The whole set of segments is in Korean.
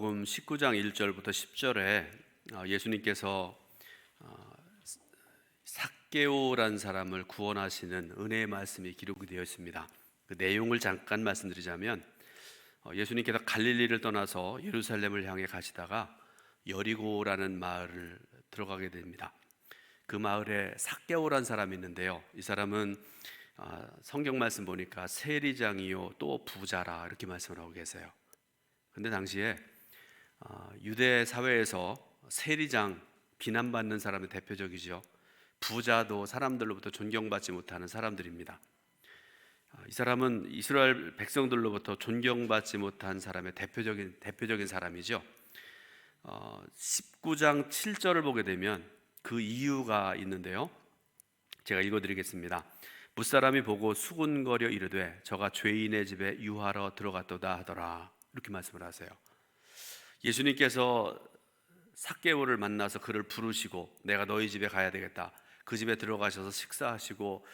누가복음 19장 1절부터 10절에 예수님께서 삭개오란 사람을 구원하시는 은혜의 말씀이 기록이 되어 있습니다. 그 내용을 잠깐 말씀드리자면 예수님께서 갈릴리를 떠나서 예루살렘을 향해 가시다가 여리고라는 마을을 들어가게 됩니다. 그 마을에 삭개오란 사람이 있는데요. 이 사람은 성경 말씀 보니까 세리장이요 또 부자라 이렇게 말씀을 하고 계세요. 근데 당시에 유대 사회에서 세리장, 비난받는 사람의 대표적이죠. 부자도 사람들로부터 존경받지 못하는 사람들입니다. 이 사람은 이스라엘 백성들로부터 존경받지 못한 사람의 대표적인 사람이죠. 19장 7절을 보게 되면 그 이유가 있는데요. 제가 읽어드리겠습니다. 무사람이 보고 수군거려 이르되 저가 죄인의 집에 유하러 들어갔도다 하더라. 이렇게 말씀을 하세요. 예수님께서 삭개오를 만나서 그를 부르시고 내가 너희 집에 가야 되겠다. 그 집에 들어가셔서 식사하시고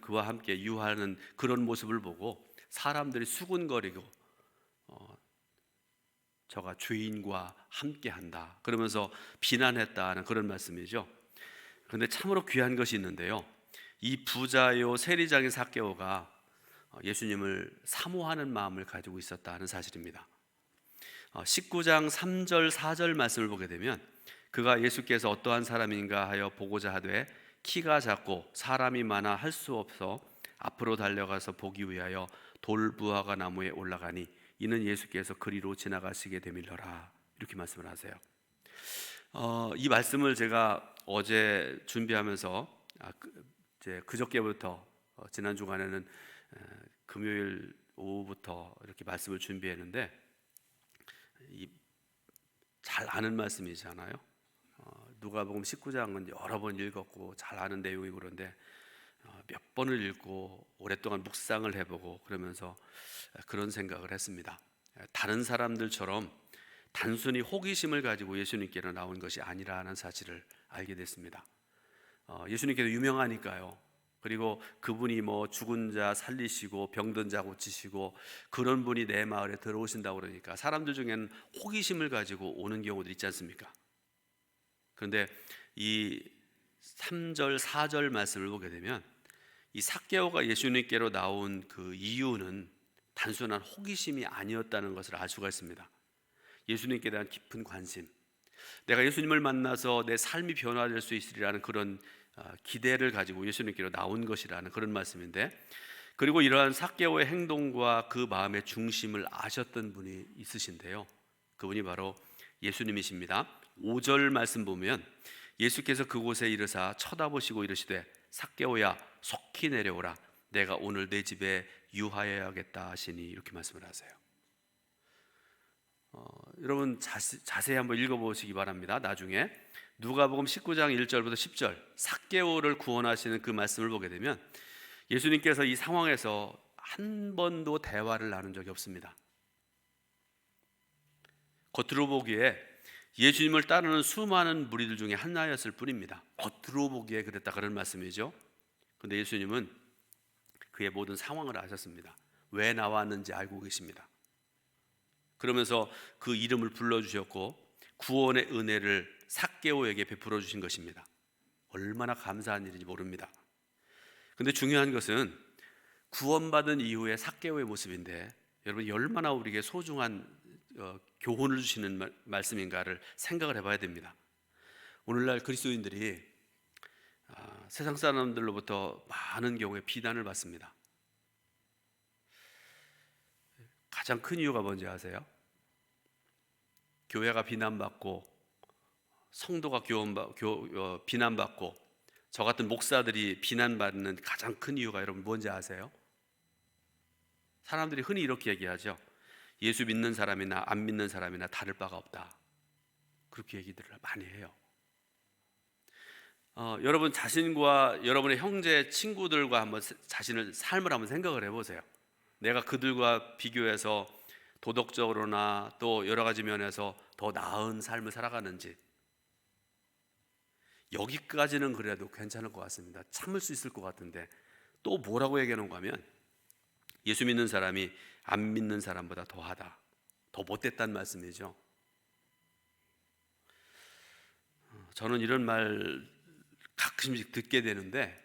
그와 함께 유하는 그런 모습을 보고 사람들이 수군거리고 저가 죄인과 함께한다 그러면서 비난했다는 그런 말씀이죠. 그런데 참으로 귀한 것이 있는데요. 이 부자요 세리장인 삭개오가 예수님을 사모하는 마음을 가지고 있었다는 사실입니다. 19장 3절 4절 말씀을 보게 되면 그가 예수께서 어떠한 사람인가 하여 보고자 하되 키가 작고 사람이 많아 할 수 없어 앞으로 달려가서 보기 위하여 돌부화가 나무에 올라가니 이는 예수께서 그리로 지나가시게 되밀러라 이렇게 말씀을 하세요. 이 말씀을 제가 어제 준비하면서 그저께부터 지난 주간에는 금요일 오후부터 이렇게 말씀을 준비했는데 잘 아는 말씀이잖아요. 누가복음 19장은 여러 번 읽었고 잘 아는 내용이고 그런데 몇 번을 읽고 오랫동안 묵상을 해보고 그러면서 그런 생각을 했습니다. 다른 사람들처럼 단순히 호기심을 가지고 예수님께로 나온 것이 아니라는 사실을 알게 됐습니다. 예수님께서 유명하니까요. 그리고 그분이 죽은 자 살리시고 병든 자 고치시고 그런 분이 내 마을에 들어오신다고 그러니까 사람들 중에는 호기심을 가지고 오는 경우도 있지 않습니까? 그런데 이 3절 4절 말씀을 보게 되면 이 삭개오가 예수님께로 나온 그 이유는 단순한 호기심이 아니었다는 것을 알 수가 있습니다. 예수님께 대한 깊은 관심, 내가 예수님을 만나서 내 삶이 변화될 수 있으리라는 그런 기대를 가지고 예수님께로 나온 것이라는 그런 말씀인데, 그리고 이러한 삭개오의 행동과 그 마음의 중심을 아셨던 분이 있으신데요. 그분이 바로 예수님이십니다. 5절 말씀 보면 예수께서 그곳에 이르사 쳐다보시고 이르시되 삭개오야 속히 내려오라 내가 오늘 내 집에 유하여야겠다 하시니 이렇게 말씀을 하세요. 여러분 자세히 한번 읽어보시기 바랍니다. 나중에 누가복음 19장 1절부터 10절 삭개오를 구원하시는 그 말씀을 보게 되면 예수님께서 이 상황에서 한 번도 대화를 나눈 적이 없습니다. 겉으로 보기에 예수님을 따르는 수많은 무리들 중에 하나였을 뿐입니다. 겉으로 보기에 그랬다 그런 말씀이죠. 그런데 예수님은 그의 모든 상황을 아셨습니다. 왜 나왔는지 알고 계십니다. 그러면서 그 이름을 불러주셨고 구원의 은혜를 삭개오에게 베풀어 주신 것입니다. 얼마나 감사한 일인지 모릅니다. 그런데 중요한 것은 구원받은 이후의 삭개오의 모습인데 여러분 얼마나 우리에게 소중한 교훈을 주시는 말씀인가를 생각을 해봐야 됩니다. 오늘날 그리스도인들이 세상 사람들로부터 많은 경우에 비난을 받습니다. 가장 큰 이유가 뭔지 아세요? 교회가 비난받고 성도가 비난받고 저 같은 목사들이 비난받는 가장 큰 이유가 여러분 뭔지 아세요? 사람들이 흔히 이렇게 얘기하죠. 예수 믿는 사람이나 안 믿는 사람이나 다를 바가 없다. 그렇게 얘기들을 많이 해요. 여러분 자신과 여러분의 형제 친구들과 한번 자신을 삶을 한번 생각을 해보세요. 내가 그들과 비교해서 도덕적으로나 또 여러 가지 면에서 더 나은 삶을 살아가는지. 여기까지는 그래도 괜찮을 것 같습니다. 참을 수 있을 것 같은데 또 뭐라고 얘기하는가 하면 예수 믿는 사람이 안 믿는 사람보다 더하다, 더 못됐다는 말씀이죠. 저는 이런 말 가끔씩 듣게 되는데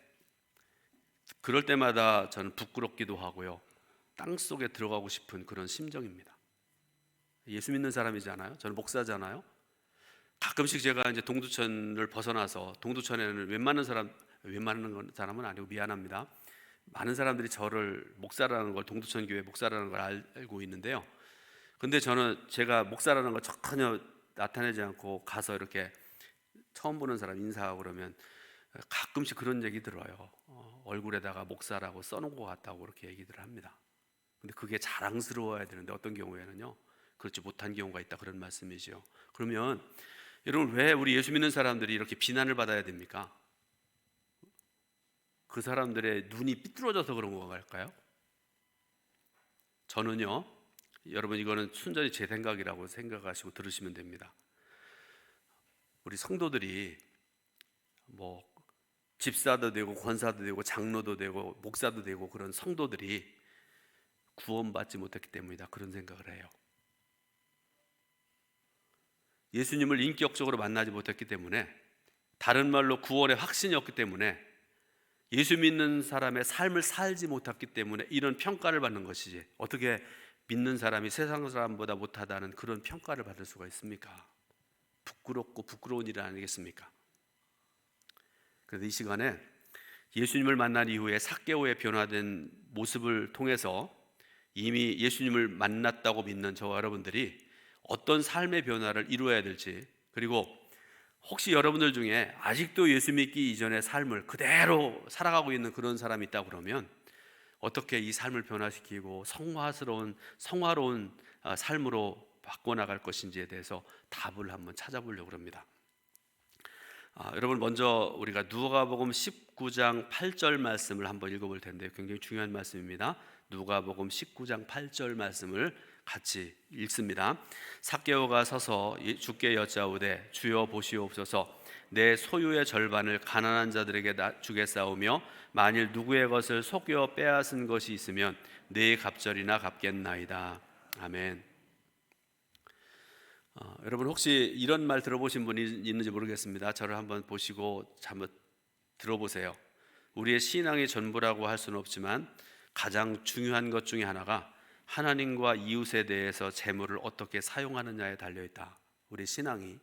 그럴 때마다 저는 부끄럽기도 하고요. 땅속에 들어가고 싶은 그런 심정입니다. 예수 믿는 사람이잖아요. 저는 목사잖아요. 가끔씩 제가 이제 동두천을 벗어나서, 동두천에는 웬만한 사람은 아니고 미안합니다. 많은 사람들이 저를 목사라는 걸, 동두천 교회 목사라는 걸 알고 있는데요. 근데 저는 제가 목사라는 걸 전혀 나타내지 않고 가서 이렇게 처음 보는 사람 인사하고 그러면 가끔씩 그런 얘기 들어요. 얼굴에다가 목사라고 써놓은 것 같다고 그렇게 얘기들을 합니다. 근데 그게 자랑스러워야 되는데 어떤 경우에는요, 그렇지 못한 경우가 있다, 그런 말씀이죠. 그러면 여러분, 왜 우리 예수 믿는 사람들이 이렇게 비난을 받아야 됩니까? 그 사람들의 눈이 삐뚤어져서 그런 걸까요? 저는요, 여러분, 이거는 순전히 제 생각이라고 생각하시고 들으시면 됩니다. 우리 성도들이 뭐 집사도 되고 권사도 되고 장로도 되고 목사도 되고 그런 성도들이 구원받지 못했기 때문이다, 그런 생각을 해요. 예수님을 인격적으로 만나지 못했기 때문에, 다른 말로 구원의 확신이 없기 때문에, 예수 믿는 사람의 삶을 살지 못했기 때문에 이런 평가를 받는 것이지, 어떻게 믿는 사람이 세상 사람보다 못하다는 그런 평가를 받을 수가 있습니까? 부끄럽고 부끄러운 일 아니겠습니까? 그래서 이 시간에 예수님을 만난 이후에 삭개오의 변화된 모습을 통해서 이미 예수님을 만났다고 믿는 저와 여러분들이 어떤 삶의 변화를 이루어야 될지, 그리고 혹시 여러분들 중에 아직도 예수 믿기 이전의 삶을 그대로 살아가고 있는 그런 사람이 있다고 그러면 어떻게 이 삶을 변화시키고 성화로운 삶으로 바꿔나갈 것인지에 대해서 답을 한번 찾아보려고 합니다. 여러분, 먼저 우리가 누가복음 19장 8절 말씀을 한번 읽어볼 텐데 굉장히 중요한 말씀입니다. 누가복음 19장 8절 말씀을 같이 읽습니다. 삭개오가 서서 주께 여짜오되 주여 보시옵소서, 내 소유의 절반을 가난한 자들에게 주겠사오며 만일 누구의 것을 속여 빼앗은 것이 있으면 네 갑절이나 갚겠나이다. 아멘. 여러분, 혹시 이런 말 들어보신 분이 있는지 모르겠습니다. 저를 한번 보시고 한번 들어보세요. 우리의 신앙의 전부라고 할 수는 없지만 가장 중요한 것 중에 하나가 하나님과 이웃에 대해서 재물을 어떻게 사용하느냐에 달려있다. 우리 신앙이.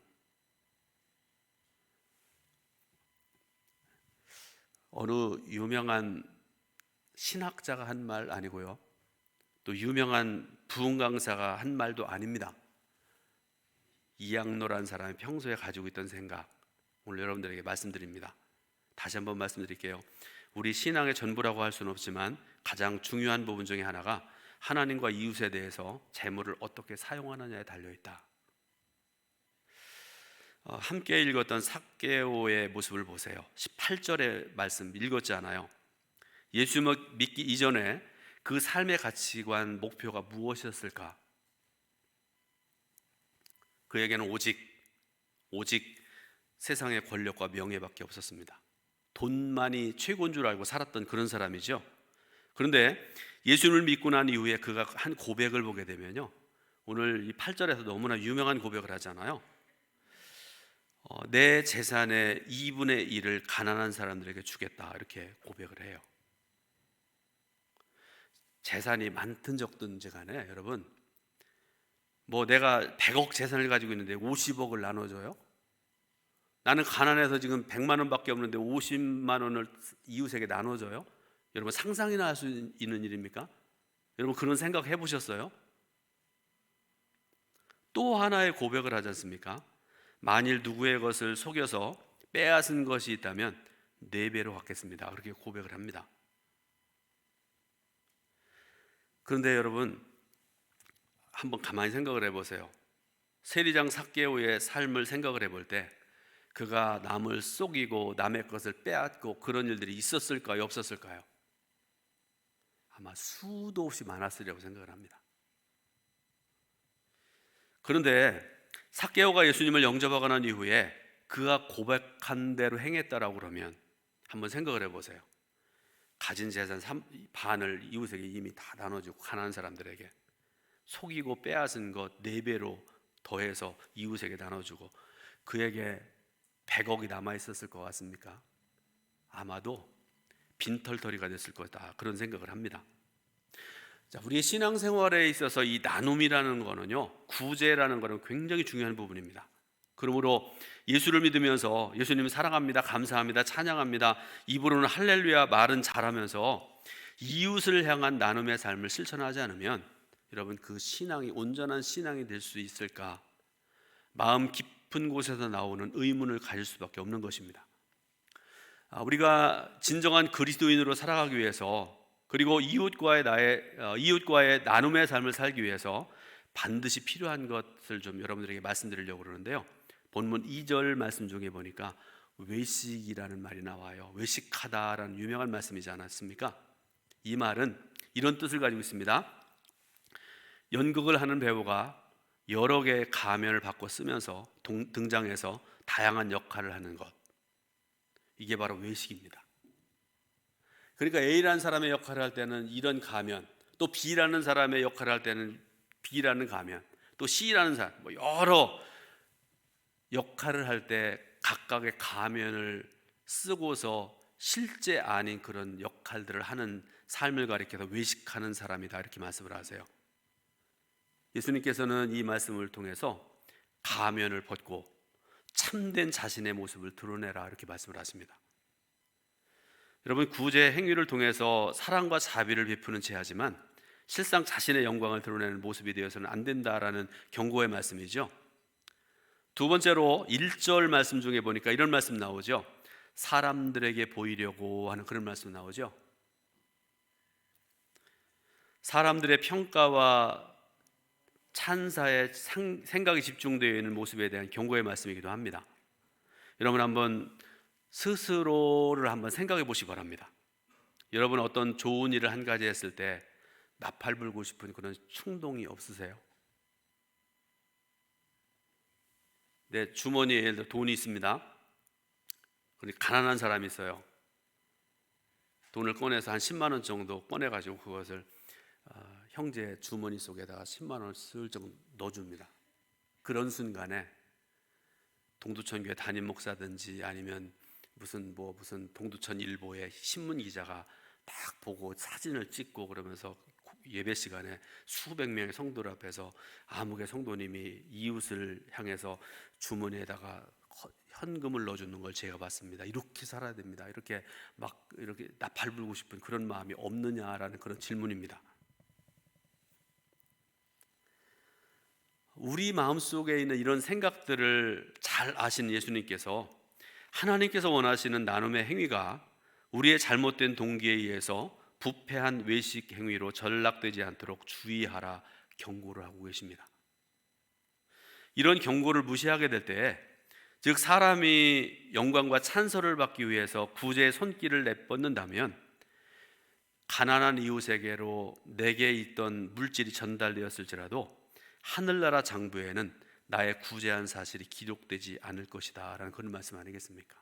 어느 유명한 신학자가 한 말 아니고요, 또 유명한 부흥 강사가 한 말도 아닙니다. 이양로라는 사람이 평소에 가지고 있던 생각, 오늘 여러분들에게 말씀드립니다. 다시 한번 말씀드릴게요. 우리 신앙의 전부라고 할 수는 없지만 가장 중요한 부분 중에 하나가 하나님과 이웃에 대해서 재물을 어떻게 사용하느냐에 달려있다. 함께 읽었던 삭개오의 모습을 보세요. 18절의 말씀 읽었지 않아요? 예수 믿기 이전에 그 삶의 가치관, 목표가 무엇이었을까? 그에게는 오직 세상의 권력과 명예밖에 없었습니다. 돈만이 최고인 줄 알고 살았던 그런 사람이죠. 그런데 예수를 믿고 난 이후에 그가 한 고백을 보게 되면요, 오늘 이 8절에서 너무나 유명한 고백을 하잖아요. 내 재산의 2분의 1을 가난한 사람들에게 주겠다, 이렇게 고백을 해요. 재산이 많든 적든지 간에 여러분, 뭐 내가 100억 재산을 가지고 있는데 50억을 나눠줘요? 나는 가난해서 지금 100만 원밖에 없는데 50만 원을 이웃에게 나눠줘요? 여러분, 상상이나 할 수 있는 일입니까? 여러분, 그런 생각 해보셨어요? 또 하나의 고백을 하지 않습니까? 만일 누구의 것을 속여서 빼앗은 것이 있다면 4배로 갚겠습니다, 그렇게 고백을 합니다. 그런데 여러분, 한번 가만히 생각을 해보세요. 세리장 삭개오의 삶을 생각을 해볼 때 그가 남을 속이고 남의 것을 빼앗고 그런 일들이 있었을까요, 없었을까요? 아마 수도 없이 많았으리라고 생각을 합니다. 그런데 삭개오가 예수님을 영접하고 난 이후에 그가 고백한 대로 행했다라고 그러면 한번 생각을 해보세요. 가진 재산 반을 이웃에게 이미 다 나눠주고, 가난한 사람들에게 속이고 빼앗은 것 4배로 더해서 이웃에게 나눠주고, 그에게 100억이 남아 있었을 것 같습니까? 아마도 빈털터리가 됐을 거다, 그런 생각을 합니다. 자, 우리의 신앙생활에 있어서 이 나눔이라는 거는요, 구제라는 거는 굉장히 중요한 부분입니다. 그러므로 예수를 믿으면서 예수님을 사랑합니다, 감사합니다, 찬양합니다, 입으로는 할렐루야 말은 잘하면서 이웃을 향한 나눔의 삶을 실천하지 않으면 여러분, 그 신앙이 온전한 신앙이 될 수 있을까? 마음 깊은 곳에서 나오는 의문을 가질 수밖에 없는 것입니다. 우리가 진정한 그리스도인으로 살아가기 위해서, 그리고 이웃과의 나눔의 삶을 살기 위해서 반드시 필요한 것을 좀 여러분들에게 말씀드리려고 그러는데요. 본문 2절 말씀 중에 보니까 외식이라는 말이 나와요. 외식하다라는 유명한 말씀이지 않았습니까? 이 말은 이런 뜻을 가지고 있습니다. 연극을 하는 배우가 여러 개의 가면을 바꿔 쓰면서 등장해서 다양한 역할을 하는 것, 이게 바로 외식입니다. 그러니까 A라는 사람의 역할을 할 때는 이런 가면, 또 B라는 사람의 역할을 할 때는 B라는 가면, 또 C라는 사람, 여러 역할을 할 때 각각의 가면을 쓰고서 실제 아닌 그런 역할들을 하는 삶을 가리켜서 외식하는 사람이다, 이렇게 말씀을 하세요. 예수님께서는 이 말씀을 통해서 가면을 벗고 참된 자신의 모습을 드러내라, 이렇게 말씀을 하십니다. 여러분, 구제 행위를 통해서 사랑과 자비를 베푸는 제하지만 실상 자신의 영광을 드러내는 모습이 되어서는 안 된다라는 경고의 말씀이죠. 두 번째로 1절 말씀 중에 보니까 이런 말씀 나오죠. 사람들에게 보이려고 하는 그런 말씀 나오죠. 사람들의 평가와 찬사에 생각이 집중되어 있는 모습에 대한 경고의 말씀이기도 합니다. 여러분, 한번 스스로를 한번 생각해 보시기 바랍니다. 여러분, 어떤 좋은 일을 한 가지 했을 때 나팔 불고 싶은 그런 충동이 없으세요? 내 주머니에 예를 들어 돈이 있습니다. 그런데 가난한 사람이 있어요. 돈을 꺼내서 한 10만 원 정도 꺼내가지고 그것을 형제 주머니 속에다가 10만 원을 슬쩍 넣어줍니다. 그런 순간에 동두천교회 담임 목사든지 아니면 무슨 동두천 일보의 신문 기자가 딱 보고 사진을 찍고 그러면서 예배 시간에 수백 명의 성도들 앞에서 아무개 성도님이 이웃을 향해서 주머니에다가 현금을 넣어주는 걸 제가 봤습니다. 이렇게 살아야 됩니다. 이렇게 나팔 불고 싶은 그런 마음이 없느냐라는 그런 질문입니다. 우리 마음속에 있는 이런 생각들을 잘 아시는 예수님께서, 하나님께서 원하시는 나눔의 행위가 우리의 잘못된 동기에 의해서 부패한 외식 행위로 전락되지 않도록 주의하라 경고를 하고 계십니다. 이런 경고를 무시하게 될 때, 즉 사람이 영광과 찬설을 받기 위해서 구제의 손길을 내뻗는다면 가난한 이웃에게로 내게 있던 물질이 전달되었을지라도 하늘나라 장부에는 나의 구제한 사실이 기록되지 않을 것이다 라는 그런 말씀 아니겠습니까?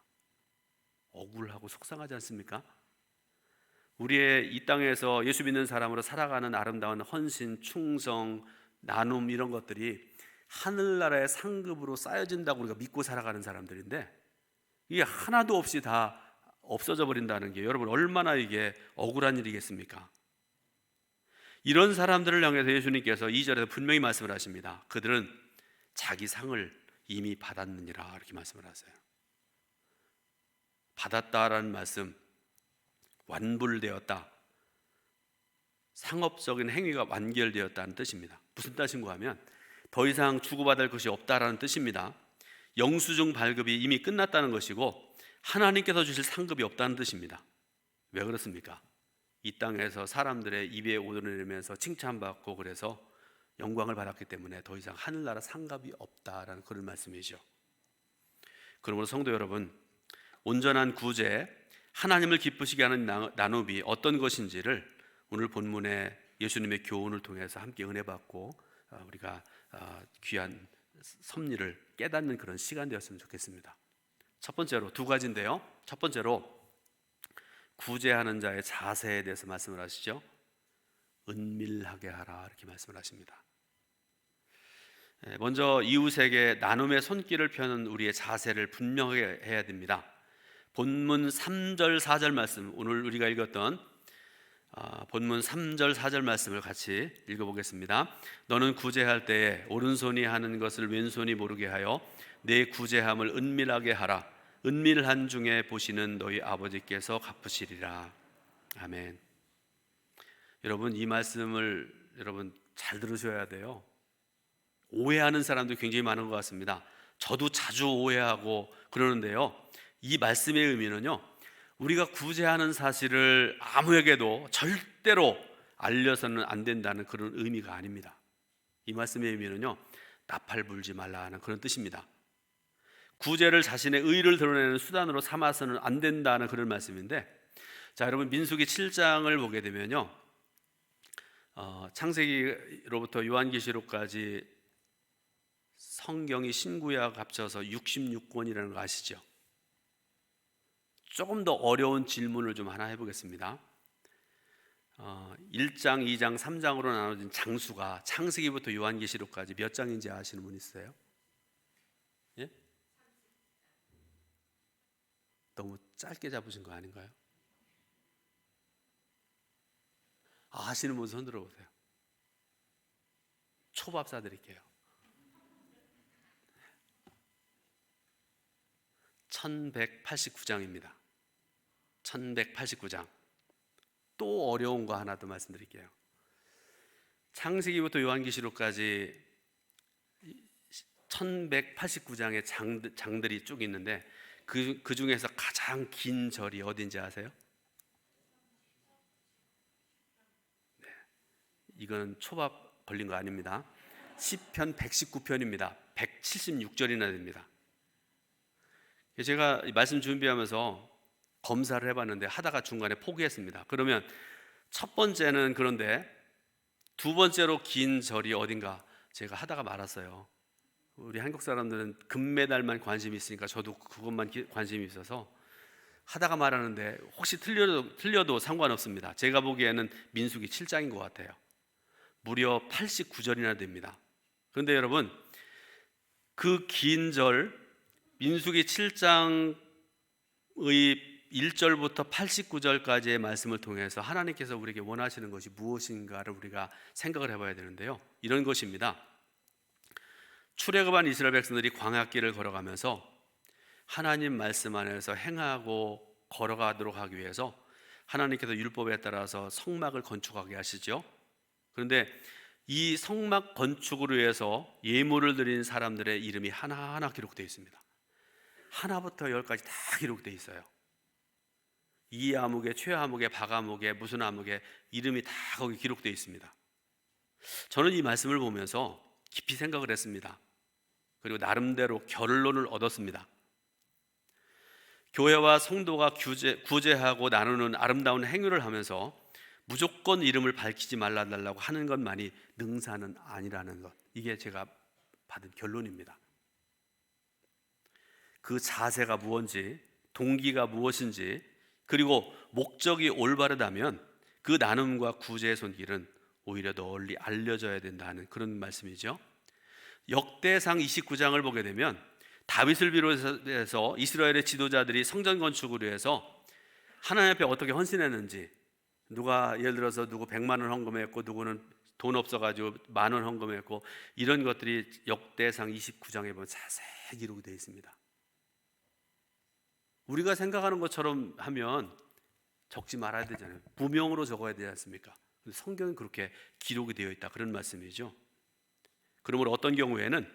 억울하고 속상하지 않습니까? 우리의 이 땅에서 예수 믿는 사람으로 살아가는 아름다운 헌신, 충성, 나눔, 이런 것들이 하늘나라의 상급으로 쌓여진다고 우리가 믿고 살아가는 사람들인데, 이게 하나도 없이 다 없어져 버린다는 게 여러분 얼마나 이게 억울한 일이겠습니까? 이런 사람들을 향해서 예수님께서 2절에서 분명히 말씀을 하십니다. 그들은 자기 상을 이미 받았느니라, 이렇게 말씀을 하세요. 받았다라는 말씀, 완불되었다, 상업적인 행위가 완결되었다는 뜻입니다. 무슨 뜻인가 하면 더 이상 주고받을 것이 없다라는 뜻입니다. 영수증 발급이 이미 끝났다는 것이고 하나님께서 주실 상급이 없다는 뜻입니다. 왜 그렇습니까? 이 땅에서 사람들의 입에 오르내리면서 칭찬받고 그래서 영광을 받았기 때문에 더 이상 하늘나라 상급이 없다라는 그런 말씀이죠. 그러므로 성도 여러분, 온전한 구제, 하나님을 기쁘시게 하는 나눔이 어떤 것인지를 오늘 본문의 예수님의 교훈을 통해서 함께 은혜 받고 우리가 귀한 섭리를 깨닫는 그런 시간 되었으면 좋겠습니다. 첫 번째로, 두 가지인데요. 첫 번째로 구제하는 자의 자세에 대해서 말씀을 하시죠. 은밀하게 하라, 이렇게 말씀을 하십니다. 먼저 이웃에게 나눔의 손길을 펴는 우리의 자세를 분명하게 해야 됩니다. 본문 3절 4절 말씀, 오늘 우리가 읽었던 본문 3절 4절 말씀을 같이 읽어보겠습니다. 너는 구제할 때에 오른손이 하는 것을 왼손이 모르게 하여 내 구제함을 은밀하게 하라. 은밀한 중에 보시는 너희 아버지께서 갚으시리라. 아멘. 여러분, 이 말씀을 여러분 잘 들으셔야 돼요. 오해하는 사람도 굉장히 많은 것 같습니다. 저도 자주 오해하고 그러는데요, 이 말씀의 의미는요, 우리가 구제하는 사실을 아무에게도 절대로 알려서는 안 된다는 그런 의미가 아닙니다. 이 말씀의 의미는요, 나팔 불지 말라 하는 그런 뜻입니다. 구제를 자신의 의를 드러내는 수단으로 삼아서는 안 된다는 그런 말씀인데, 자, 여러분, 민수기 7장을 보게 되면요, 창세기로부터 요한계시록까지 성경이 신구약 합쳐서 66권이라는 거 아시죠? 조금 더 어려운 질문을 좀 하나 해보겠습니다. 1장, 2장, 3장으로 나눠진 장수가 창세기부터 요한계시록까지 몇 장인지 아시는 분 있어요? 예? 너무 짧게 잡으신 거 아닌가요? 아시는 분 손 들어보세요. 초밥 사드릴게요. 1189장입니다. 1189장. 또 어려운 거 하나 더 말씀드릴게요. 창세기부터 요한계시록까지 1189장의 장들이 쭉 있는데 그 중에서 가장 긴 절이 어딘지 아세요? 네, 이거는 초밥 걸린 거 아닙니다. 시편 119편입니다. 176절이나 됩니다. 제가 말씀 준비하면서 검사를 해봤는데 하다가 중간에 포기했습니다. 그러면 첫 번째는 그런데 두 번째로 긴 절이 어딘가 제가 하다가 말았어요. 우리 한국 사람들은 금메달만 관심이 있으니까 저도 그것만 관심이 있어서 하다가 말하는데 혹시 틀려도 상관없습니다. 제가 보기에는 민수기 7장인 것 같아요. 무려 89절이나 됩니다. 그런데 여러분, 그 긴 절 민수기 7장의 1절부터 89절까지의 말씀을 통해서 하나님께서 우리에게 원하시는 것이 무엇인가를 우리가 생각을 해봐야 되는데요, 이런 것입니다. 출애굽한 이스라엘 백성들이 광야길을 걸어가면서 하나님 말씀 안에서 행하고 걸어가도록 하기 위해서 하나님께서 율법에 따라서 성막을 건축하게 하시죠. 그런데 이 성막 건축을 위해서 예물을 드린 사람들의 이름이 하나하나 기록되어 있습니다. 하나부터 열까지 다 기록되어 있어요. 이 아목에, 최 아목에, 박 아목에, 무슨 아목에 이름이 다 거기 기록되어 있습니다. 저는 이 말씀을 보면서 깊이 생각을 했습니다. 그리고 나름대로 결론을 얻었습니다. 교회와 성도가 구제하고 나누는 아름다운 행위를 하면서 무조건 이름을 밝히지 말라달라고 하는 것만이 능사는 아니라는 것, 이게 제가 받은 결론입니다. 그 자세가 무엇인지, 동기가 무엇인지, 그리고 목적이 올바르다면 그 나눔과 구제의 손길은 오히려 널리 알려져야 된다는 그런 말씀이죠. 역대상 29장을 보게 되면 다윗을 비롯해서 이스라엘의 지도자들이 성전 건축을 위해서 하나님 앞에 어떻게 헌신했는지, 누가 예를 들어서 누구 100만 원 헌금했고 누구는 돈 없어가지고 10,000원 헌금했고, 이런 것들이 역대상 29장에 보면 자세히 기록이 되어 있습니다. 우리가 생각하는 것처럼 하면 적지 말아야 되잖아요. 부명으로 적어야 되지 않습니까? 성경은 그렇게 기록이 되어 있다, 그런 말씀이죠. 그러므로 어떤 경우에는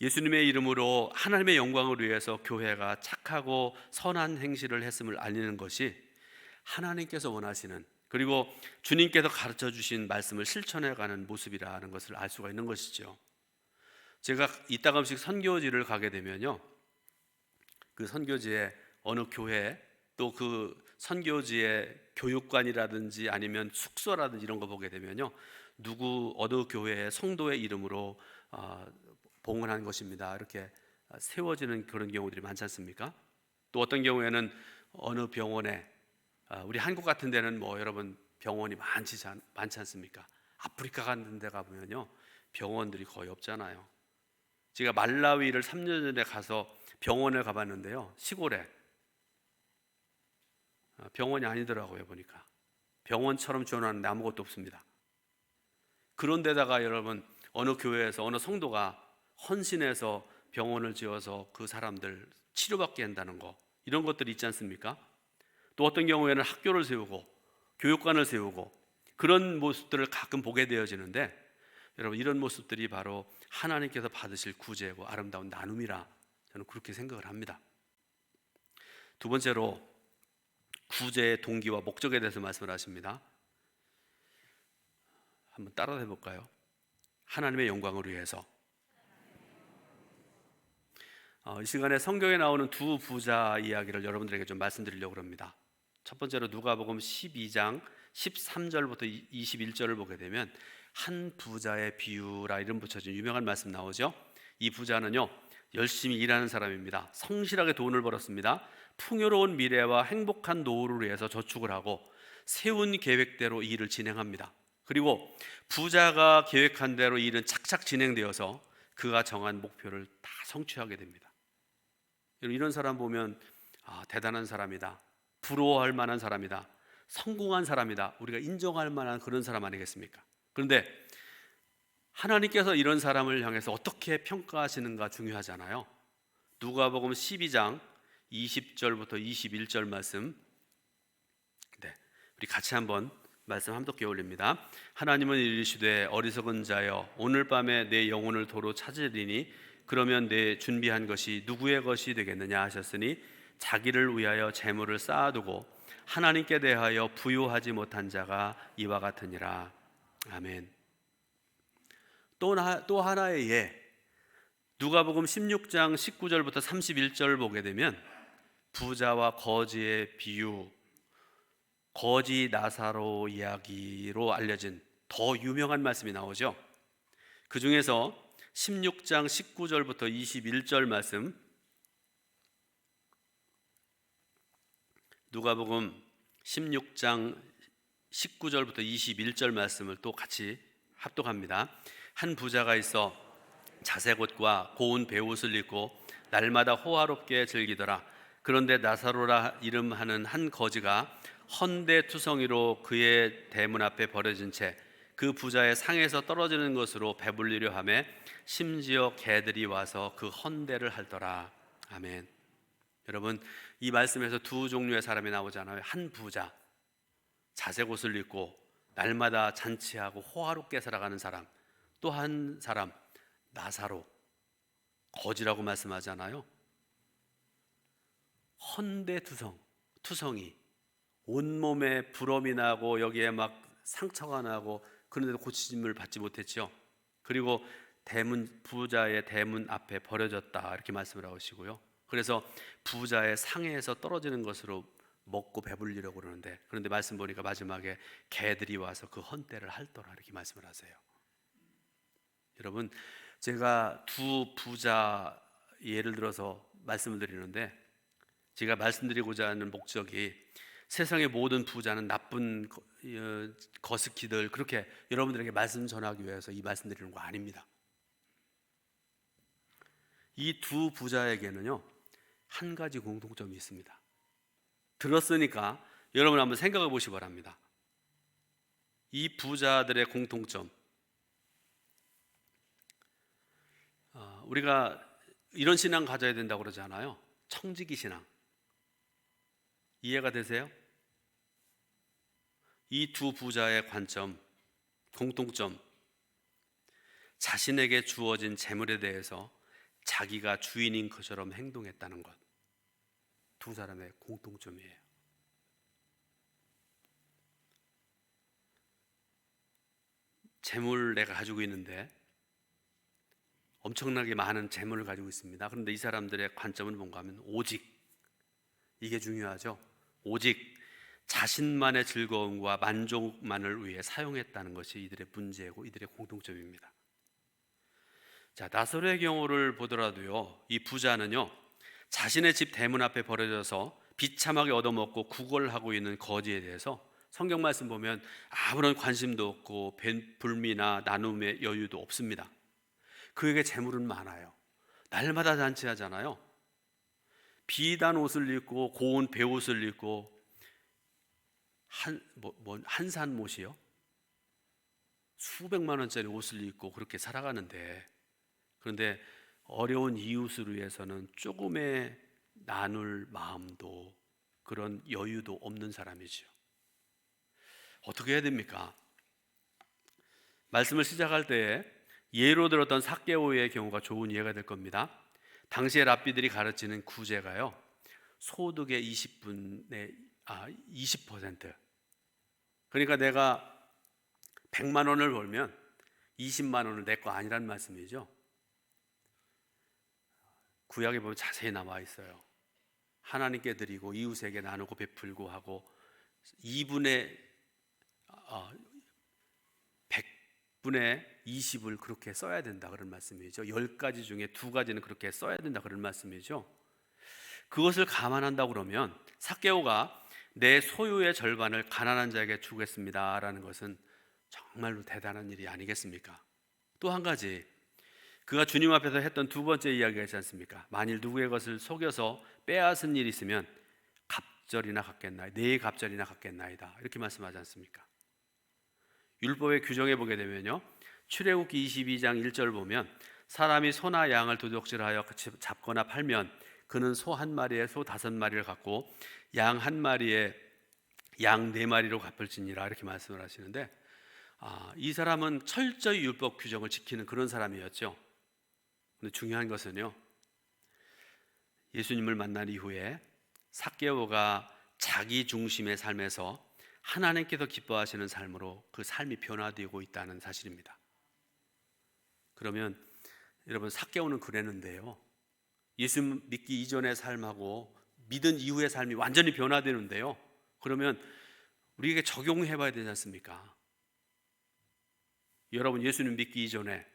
예수님의 이름으로 하나님의 영광을 위해서 교회가 착하고 선한 행실을 했음을 알리는 것이 하나님께서 원하시는, 그리고 주님께서 가르쳐 주신 말씀을 실천해가는 모습이라는 것을 알 수가 있는 것이죠. 제가 이따금씩 선교지를 가게 되면요, 그 선교지에 어느 교회, 또 그 선교지의 교육관이라든지 아니면 숙소라든지 이런 거 보게 되면요, 어느 교회의 성도의 이름으로 봉헌한 것입니다, 이렇게 세워지는 그런 경우들이 많지 않습니까? 또 어떤 경우에는 어느 병원에, 우리 한국 같은 데는 뭐 여러분 병원이 많지 않습니까? 아프리카 같은 데 가보면요 병원들이 거의 없잖아요. 제가 말라위를 3년 전에 가서 병원에 가봤는데요, 시골에 병원이 아니더라고요. 보니까 병원처럼 지어놨는데 아무것도 없습니다. 그런데다가 여러분, 어느 교회에서 어느 성도가 헌신해서 병원을 지어서 그 사람들 치료받게 한다는 거, 이런 것들이 있지 않습니까? 또 어떤 경우에는 학교를 세우고 교육관을 세우고 그런 모습들을 가끔 보게 되어지는데, 여러분, 이런 모습들이 바로 하나님께서 받으실 구제고 아름다운 나눔이라 저는 그렇게 생각을 합니다. 두 번째로 구제의 동기와 목적에 대해서 말씀을 하십니다. 한번 따라 해볼까요? 하나님의 영광을 위해서. 이 시간에 성경에 나오는 두 부자 이야기를 여러분들에게 좀 말씀드리려고 합니다. 첫 번째로 누가복음 12장 13절부터 21절을 보게 되면 한 부자의 비유라 이름 붙여진 유명한 말씀 나오죠. 이 부자는요, 열심히 일하는 사람입니다. 성실하게 돈을 벌었습니다. 풍요로운 미래와 행복한 노후를 위해서 저축을 하고 세운 계획대로 일을 진행합니다. 그리고 부자가 계획한 대로 일은 착착 진행되어서 그가 정한 목표를 다 성취하게 됩니다. 이런 사람 보면 대단한 사람이다, 부러워할 만한 사람이다, 성공한 사람이다, 우리가 인정할 만한 그런 사람 아니겠습니까? 그런데 하나님께서 이런 사람을 향해서 어떻게 평가하시는가 중요하잖아요. 누가복음 12장 20절부터 21절 말씀, 우리 같이 한번 말씀 함께 올립니다. 하나님은 이르시되 어리석은 자여, 오늘 밤에 내 영혼을 도로 찾으리니 그러면 내 준비한 것이 누구의 것이 되겠느냐 하셨으니 자기를 위하여 재물을 쌓아두고 하나님께 대하여 부요하지 못한 자가 이와 같으니라. 아멘. 또 하나의 예, 누가복음 16장 19절부터 31절 보게 되면 부자와 거지의 비유, 거지 나사로 이야기로 알려진 더 유명한 말씀이 나오죠. 그 중에서 16장 19절부터 21절 말씀, 누가복음 16장 19절부터 21절 말씀을 또 같이 합독합니다. 한 부자가 있어 자색옷과 고운 베옷을 입고 날마다 호화롭게 즐기더라. 그런데 나사로라 이름하는 한 거지가 헌대투성이로 그의 대문 앞에 버려진 채 그 부자의 상에서 떨어지는 것으로 배불리려 하며 심지어 개들이 와서 그 헌대를 핥더라. 아멘. 여러분, 이 말씀에서 두 종류의 사람이 나오잖아요. 한 부자, 자색옷을 입고 날마다 잔치하고 호화롭게 살아가는 사람, 또 한 사람, 나사로, 거지라고 말씀하잖아요. 투성이, 온몸에 부러움이 나고 여기에 막 상처가 나고 그런데도 고침을 받지 못했죠. 그리고 부자의 대문 앞에 버려졌다 이렇게 말씀을 하시고요. 그래서 부자의 상해에서 떨어지는 것으로 먹고 배불리려고 그러는데, 그런데 말씀 보니까 마지막에 개들이 와서 그 헌대를 핥더라 이렇게 말씀을 하세요. 여러분, 제가 두 부자 예를 들어서 말씀을 드리는데, 제가 말씀드리고자 하는 목적이 세상의 모든 부자는 나쁜 거스키들 그렇게 여러분들에게 말씀 전하기 위해서 이 말씀 드리는 거 아닙니다. 이 두 부자에게는요, 한 가지 공통점이 있습니다. 들었으니까 여러분 한번 생각해 보시기 바랍니다. 이 부자들의 공통점, 우리가 이런 신앙 가져야 된다고 그러잖아요. 청지기 신앙. 이해가 되세요? 이 두 부자의 관점, 공통점, 자신에게 주어진 재물에 대해서 자기가 주인인 것처럼 행동했다는 것, 두 사람의 공통점이에요. 재물 내가 가지고 있는데 엄청나게 많은 재물을 가지고 있습니다. 그런데 이 사람들의 관점은 뭔가 하면 오직, 이게 중요하죠. 오직 자신만의 즐거움과 만족만을 위해 사용했다는 것이 이들의 문제고 이들의 공통점입니다. 자, 나사로의 경우를 보더라도요, 이 부자는요, 자신의 집 대문 앞에 버려져서 비참하게 얻어먹고 구걸하고 있는 거지에 대해서 성경 말씀 보면 아무런 관심도 없고 불미나 나눔의 여유도 없습니다. 그에게 재물은 많아요. 날마다 잔치하잖아요. 비단 옷을 입고 고운 베옷을 입고 한산못이요? 수백만 원짜리 옷을 입고 그렇게 살아가는데, 그런데 어려운 이웃을 위해서는 조금의 나눌 마음도 그런 여유도 없는 사람이지요. 어떻게 해야 됩니까? 말씀을 시작할 때에 예로 들었던 삭개오의 경우가 좋은 예가 될 겁니다. 당시에 랍비들이 가르치는 구제가요, 소득의 20%. 그러니까 내가 100만 원을 벌면 20만 원은 내 거 아니란 말씀이죠. 구약에 보면 자세히 나와 있어요. 하나님께 드리고 이웃에게 나누고 베풀고 하고 2분의 100분의 20을 그렇게 써야 된다 그런 말씀이죠. 10가지 중에 2가지는 그렇게 써야 된다 그런 말씀이죠. 그것을 감안한다고 그러면 삭개오가 내 소유의 절반을 가난한 자에게 주겠습니다 라는 것은 정말로 대단한 일이 아니겠습니까? 또 한 가지, 그가 주님 앞에서 했던 두 번째 이야기가 있지 않습니까? 만일 누구의 것을 속여서 빼앗은 일이 있으면 갑절이나 갚겠나이다, 네 갑절이나 갚겠나이다, 이렇게 말씀하지 않습니까? 율법의 규정에 보게 되면요, 출애굽기 22장 1절 보면 사람이 소나 양을 도둑질하여 잡거나 팔면 그는 소 한 마리에 소 5마리를 갖고 양 한 마리에 양 4마리로 갚을지니라, 이렇게 말씀을 하시는데, 이 사람은 철저히 율법 규정을 지키는 그런 사람이었죠. 근데 중요한 것은요, 예수님을 만난 이후에 삭개오가 자기 중심의 삶에서 하나님께서 기뻐하시는 삶으로 그 삶이 변화되고 있다는 사실입니다. 그러면 여러분, 삭개오는 그랬는데요, 예수 믿기 이전의 삶하고 믿은 이후의 삶이 완전히 변화되는데요, 그러면 우리에게 적용해 봐야 되지 않습니까? 여러분, 예수님 믿기 이전에,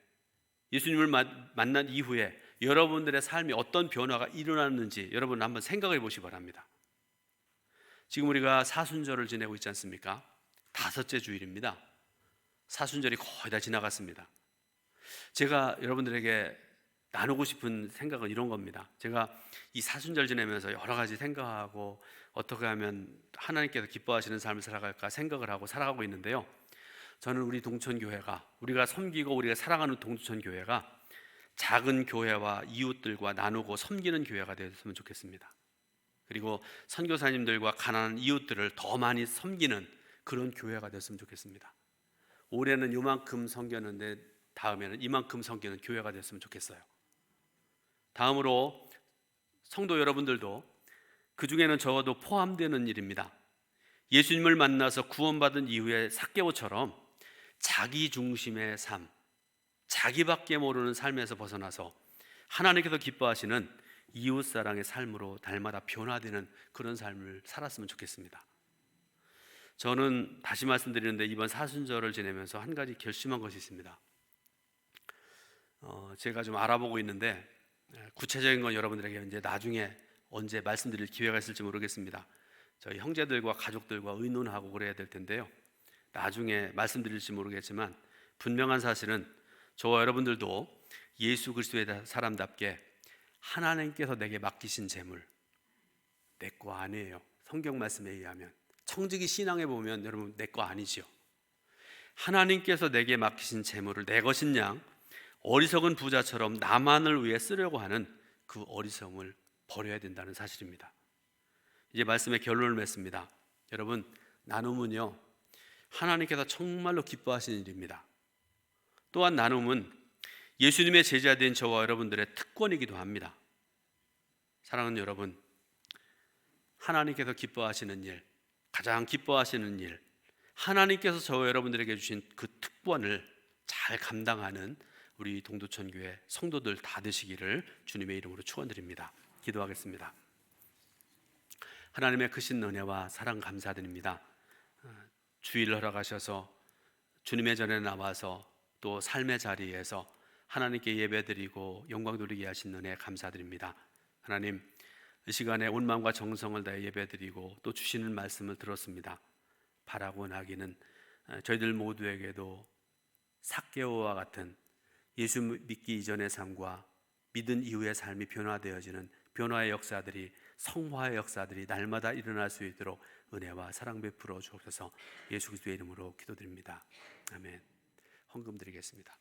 예수님을 만난 이후에 여러분들의 삶이 어떤 변화가 일어났는지 여러분 한번 생각해 보시기 바랍니다. 지금 우리가 사순절을 지내고 있지 않습니까? 5째 주일입니다. 사순절이 거의 다 지나갔습니다. 제가 여러분들에게 나누고 싶은 생각은 이런 겁니다. 제가 이 사순절 지내면서 여러 가지 생각하고 어떻게 하면 하나님께서 기뻐하시는 삶을 살아갈까 생각을 하고 살아가고 있는데요, 저는 우리 동천교회가, 우리가 섬기고 우리가 사랑하는 동천교회가 작은 교회와 이웃들과 나누고 섬기는 교회가 되었으면 좋겠습니다. 그리고 선교사님들과 가난한 이웃들을 더 많이 섬기는 그런 교회가 됐으면 좋겠습니다. 올해는 이만큼 섬겼는데 다음에는 이만큼 섬기는 교회가 됐으면 좋겠어요. 다음으로 성도 여러분들도 그 중에는 적어도 포함되는 일입니다. 예수님을 만나서 구원받은 이후에 삭개오처럼 자기 중심의 삶, 자기밖에 모르는 삶에서 벗어나서 하나님께서 기뻐하시는 이웃사랑의 삶으로 날마다 변화되는 그런 삶을 살았으면 좋겠습니다. 저는 다시 말씀드리는데 이번 사순절을 지내면서 한 가지 결심한 것이 있습니다. 제가 좀 알아보고 있는데 구체적인 건 여러분들에게 이제 나중에 언제 말씀드릴 기회가 있을지 모르겠습니다. 저희 형제들과 가족들과 의논하고 그래야 될 텐데요, 나중에 말씀드릴지 모르겠지만 분명한 사실은 저와 여러분들도 예수 그리스도의 사람답게 하나님께서 내게 맡기신 재물, 내 거 아니에요. 성경 말씀에 의하면, 청지기 신앙에 보면 여러분 내 거 아니지요. 하나님께서 내게 맡기신 재물을 내 것인 양 어리석은 부자처럼 나만을 위해 쓰려고 하는 그 어리석음을 버려야 된다는 사실입니다. 이제 말씀의 결론을 맺습니다. 여러분, 나눔은요, 하나님께서 정말로 기뻐하시는 일입니다. 또한 나눔은 예수님의 제자된 저와 여러분들의 특권이기도 합니다. 사랑하는 여러분, 하나님께서 기뻐하시는 일, 가장 기뻐하시는 일, 하나님께서 저와 여러분들에게 주신 그 특권을 잘 감당하는 우리 동두천교회 성도들 다 되시기를 주님의 이름으로 축원드립니다. 기도하겠습니다. 하나님의 크신 은혜와 사랑 감사드립니다. 주일을 허락하셔서 주님의 전에 나와서 또 삶의 자리에서 하나님께 예배드리고 영광 돌리게 하신 은혜 감사드립니다. 하나님, 이 시간에 온 마음과 정성을 다해 예배드리고 또 주시는 말씀을 들었습니다. 바라고 원하기는 저희들 모두에게도 삭개오와 같은 예수 믿기 이전의 삶과 믿은 이후의 삶이 변화되어지는 변화의 역사들이, 성화의 역사들이 날마다 일어날 수 있도록 은혜와 사랑 베풀어 주옵소서. 예수 그리스도의 이름으로 기도드립니다. 아멘. 헌금 드리겠습니다.